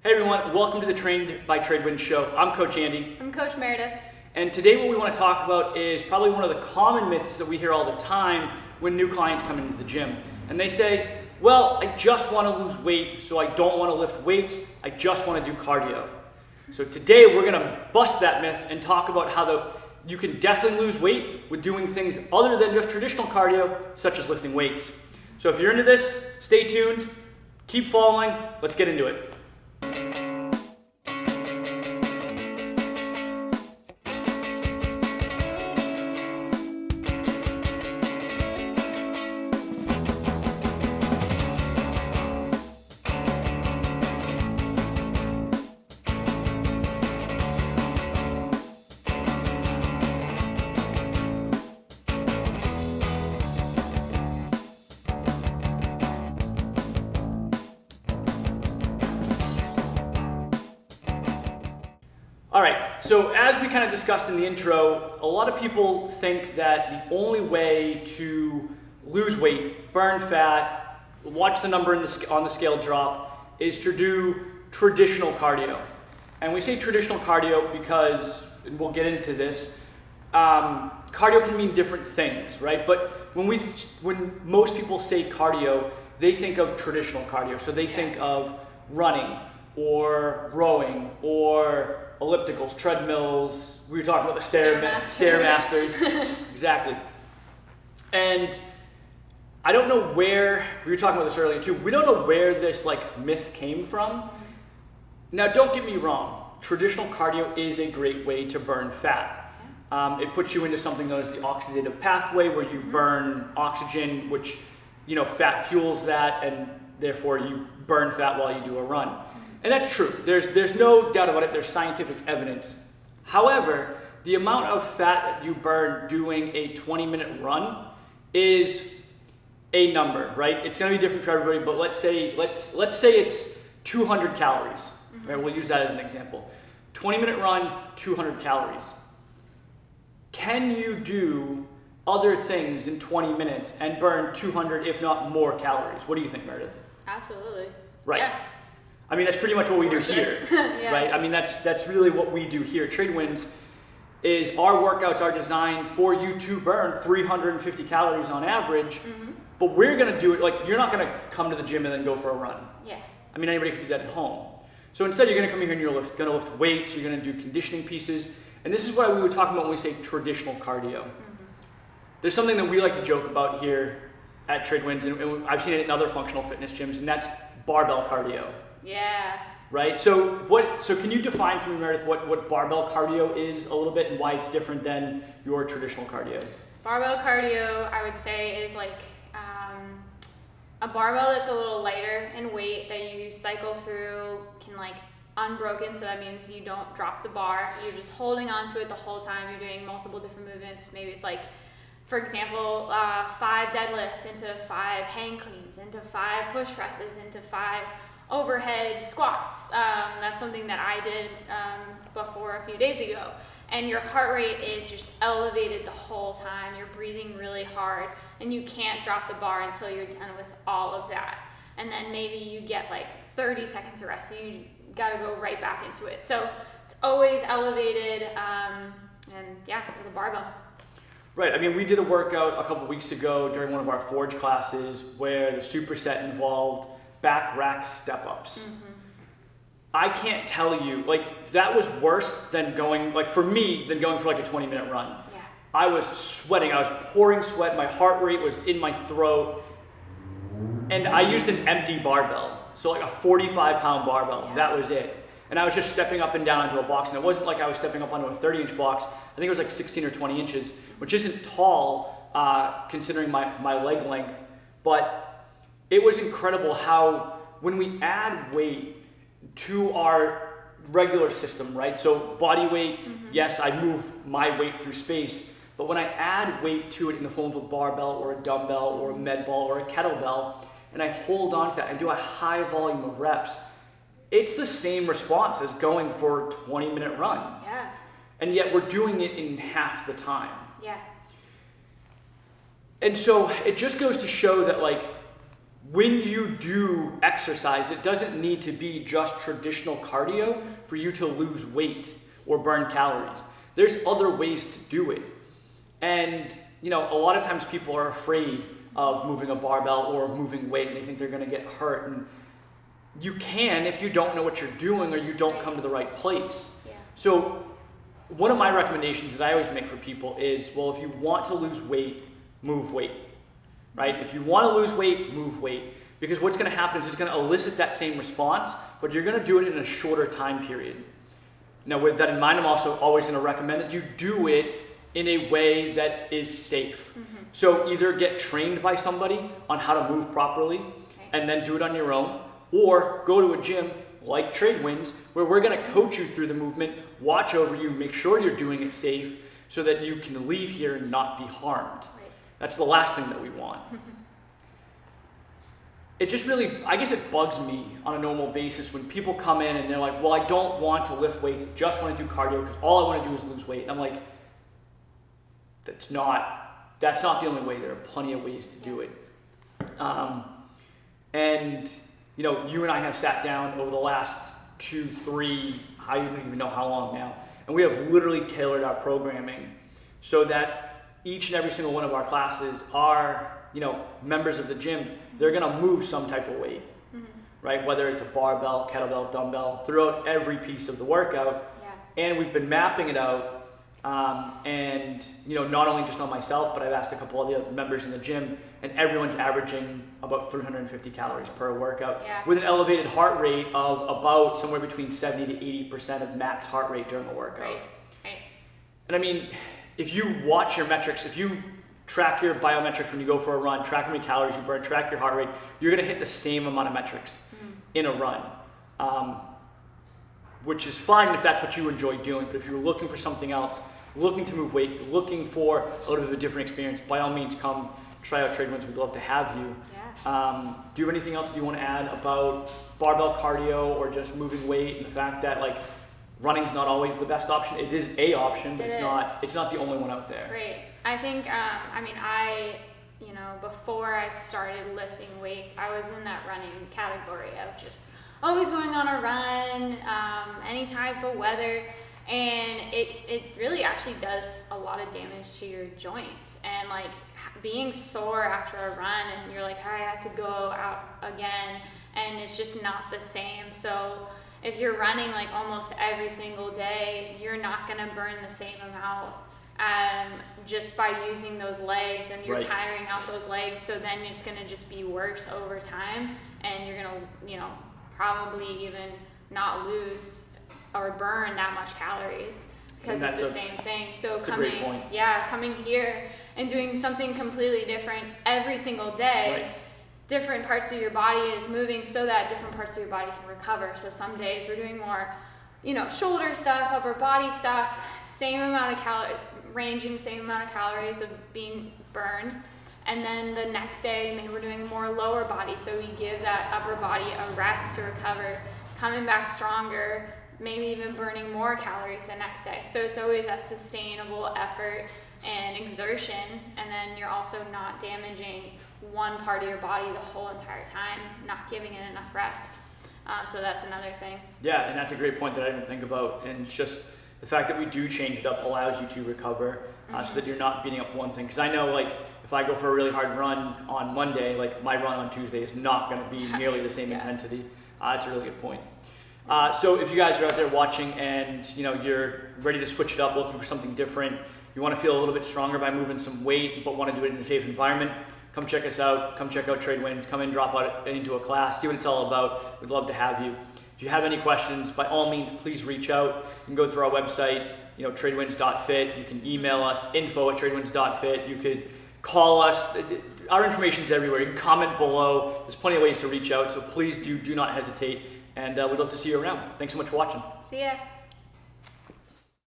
Hey everyone, welcome to the Trained by Tradewinds show. I'm Coach Andy. I'm Coach Meredith. And today what we want to talk about is probably one of the common myths that we hear all the time when new clients come into the gym. And they say, well, I just want to lose weight, so I don't want to lift weights, I just want to do cardio. So today we're going to bust that myth and talk about how you can definitely lose weight with doing things other than just traditional cardio, such as lifting weights. So if you're into this, stay tuned, keep following, let's get into it. All right, so as we kind of discussed in the intro, a lot of people think that the only way to lose weight, burn fat, watch the number on the scale drop, is to do traditional cardio. And we say traditional cardio because, and we'll get into this, cardio can mean different things, right? But when most people say cardio, they think of traditional cardio. So they think of running or rowing or ellipticals, treadmills. We were talking about the Stairmasters. Exactly. And I don't know where, we were talking about this earlier too, we don't know where this myth came from. Now don't get me wrong, traditional cardio is a great way to burn fat. It puts you into something known as the oxidative pathway, where you burn oxygen, which, fat fuels that, and therefore you burn fat while you do a run. And that's true. There's no doubt about it. There's scientific evidence. However, the amount of fat that you burn doing a 20-minute run is a number, right? It's going to be different for everybody, but let's say it's 200 calories. Right? We'll use that as an example. 20-minute run, 200 calories. Can you do other things in 20 minutes and burn 200, if not more, calories? What do you think, Meredith? Absolutely. Right. Yeah. I mean, that's pretty much what we do here, Yeah. right? I mean, that's really what we do here. Tradewinds is our workouts are designed for you to burn 350 calories on average, but we're going to do it, you're not going to come to the gym and then go for a run. Yeah. I mean, anybody can do that at home. So instead, you're going to come here and you're going to lift weights, you're going to do conditioning pieces, and this is what we were talking about when we say traditional cardio. There's something that we like to joke about here at Tradewinds, and I've seen it in other functional fitness gyms, and that's barbell cardio. Yeah. Right. So can you define for me, Meredith, what barbell cardio is a little bit and why it's different than your traditional cardio? Barbell cardio, I would say, is a barbell that's a little lighter in weight that you cycle through, can unbroken. So that means you don't drop the bar. You're just holding onto it the whole time. You're doing multiple different movements. Maybe it's for example, 5 deadlifts into 5 hang cleans, into 5 push presses, into 5 overhead squats. That's something that I did before a few days ago. And your heart rate is just elevated the whole time. You're breathing really hard, and you can't drop the bar until you're done with all of that. And then maybe you get 30 seconds of rest, so you gotta go right back into it. So it's always elevated, and yeah, with a barbell. Right. I mean, we did a workout a couple weeks ago during one of our Forge classes where the superset involved back rack step-ups. I can't tell you, that was worse than going, for me, than going for a 20-minute run. Yeah. I was sweating, I was pouring sweat, my heart rate was in my throat, and I used an empty barbell, so a 45-pound barbell, Yeah. That was it. And I was just stepping up and down into a box, and it wasn't like I was stepping up onto a 30-inch box. I think it was 16 or 20 inches, which isn't tall considering my leg length, but it was incredible how when we add weight to our regular system, right? So body weight, yes, I move my weight through space, but when I add weight to it in the form of a barbell or a dumbbell or a med ball or a kettlebell, and I hold on to that and do a high volume of reps, it's the same response as going for a 20-minute run. Yeah. And yet we're doing it in half the time. Yeah. And so it just goes to show that when you do exercise, it doesn't need to be just traditional cardio for you to lose weight or burn calories. There's other ways to do it. And, you know, a lot of times people are afraid of moving a barbell or moving weight, and they think they're going to get hurt. And you can if you don't know what you're doing or you don't come to the right place. Yeah. So one of my recommendations that I always make for people is, well, if you want to lose weight, move weight, right? If you want to lose weight, move weight. Because what's going to happen is it's going to elicit that same response, but you're going to do it in a shorter time period. Now, with that in mind, I'm also always going to recommend that you do it in a way that is safe. So either get trained by somebody on how to move properly and then do it on your own, or go to a gym like Tradewinds where we're going to coach you through the movement, watch over you, make sure you're doing it safe so that you can leave here and not be harmed. Right. That's the last thing that we want. It just really, I guess it bugs me on a normal basis when people come in and they're like, well, I don't want to lift weights, I just want to do cardio because all I want to do is lose weight. And I'm like, that's not the only way. There are plenty of ways to do it. And, you know, you and I have sat down over the last 2, 3, I don't even know how long now, and we have literally tailored our programming so that each and every single one of our classes are, you know, members of the gym, they're going to move some type of weight, right? Whether it's a barbell, kettlebell, dumbbell, throughout every piece of the workout. Yeah. And we've been mapping it out. And, you know, not only just on myself, but I've asked a couple of the members in the gym, and everyone's averaging about 350 calories per workout with an elevated heart rate of about somewhere between 70 to 80% of max heart rate during the workout. Right. And I mean, if you watch your metrics, if you track your biometrics when you go for a run, track how many calories you burn, track your heart rate, you're going to hit the same amount of metrics in a run. Which is fine if that's what you enjoy doing, but if you're looking for something else, looking to move weight, looking for a little bit of a different experience, by all means come try out Tradewinds. We'd love to have you. Yeah. Do you have anything else that you want to add about barbell cardio or just moving weight and the fact that like running's not always the best option? It is a option, but it's not the only one out there. Right. I think, you know, before I started lifting weights, I was in that running category of just always going on a run, any type of weather, and it really actually does a lot of damage to your joints. And like being sore after a run and you're like, all right, I have to go out again, and it's just not the same. So if you're running like almost every single day, you're not gonna burn the same amount just by using those legs, and you're tiring out those legs. So then it's gonna just be worse over time, and you're gonna, you know, probably even not lose or burn that much calories because it's the same thing. So coming here and doing something completely different every single day, different parts of your body is moving so that different parts of your body can recover. So some days we're doing more, you know, shoulder stuff, upper body stuff, same amount of same amount of calories of being burned. And then the next day, maybe we're doing more lower body, so we give that upper body a rest to recover, coming back stronger, maybe even burning more calories the next day. So it's always that sustainable effort and exertion, and then you're also not damaging one part of your body the whole entire time, not giving it enough rest. So that's another thing. Yeah, and that's a great point that I didn't think about, and it's just the fact that we do change it up allows you to recover so that you're not beating up one thing. Because I know, like, if I go for a really hard run on Monday, like my run on Tuesday is not going to be nearly the same intensity. It's a really good point. So if you guys are out there watching and you know you're ready to switch it up, looking for something different, you want to feel a little bit stronger by moving some weight, but want to do it in a safe environment, come check us out. Come check out Tradewinds. Come and drop out into a class, see what it's all about. We'd love to have you. If you have any questions, by all means, please reach out. You can go through our website, you know, tradewinds.fit. You can email us, info@tradewinds.fit. You could call us. Our information's everywhere. You can comment below. There's plenty of ways to reach out, so please do not hesitate. And we'd love to see you around. Thanks so much for watching. See ya.